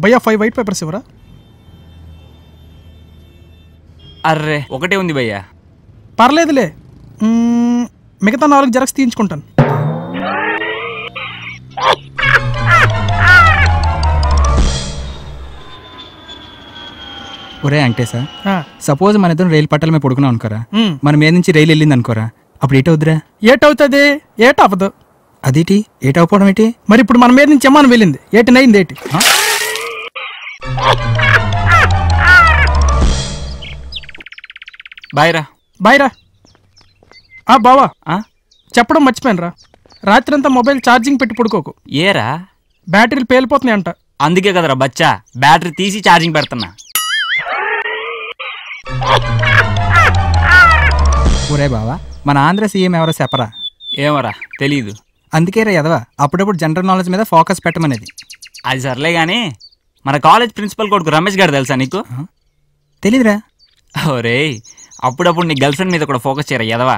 భయ్యా 5 white papers ఇవ్వరా? Array ఒకటే ఉంది భయ్యా. పర్లేదులే, మిగతా 4 జెరాక్స్ తీయించుకుంటాను. ఒరే వెంకటేశా, సపోజ్ మన ఇద్దరం రైలు పట్టాల మీద పడుకున్నాం అనుకోరా, మన మీద నుంచి రైలు వెళ్ళింది అనుకోరా, అప్పుడు ఏటవుద్దురా? ఏటవుతుంది? ఏటవ్వదు. అదేటి ఏటవపోవడం ఏంటి? మరి ఇప్పుడు మన మీద నుంచి ఏమని వెళ్ళింది, ఏటినైంది ఏటి? బాయ్రా. బాయ్రా. బావా చెప్పడం మర్చిపోయాను రా, రాత్రి అంతా మొబైల్ ఛార్జింగ్ పెట్టి పడుకోకు. ఏరా? బ్యాటరీలు పేలిపోతున్నాయి అంట. అందుకే కదరా బచ్చా బ్యాటరీ తీసి ఛార్జింగ్ పెడుతున్నా. ఒరే బావా, మన ఆంధ్ర సీఎం ఎవరో చెప్పరా? ఏమరా తెలీదు. అందుకే రా ఎదవా అప్పుడప్పుడు జనరల్ నాలెడ్జ్ మీద ఫోకస్ పెట్టమనేది. అది సర్లే కానీ మన కాలేజ్ ప్రిన్సిపల్ కొడుకు రమేష్ గారు తెలుసా నీకు? తెలీదురా. ఓరే అప్పుడప్పుడు నీ గర్ల్ ఫ్రెండ్ మీద కూడా ఫోకస్ చేయరా ఎదవా.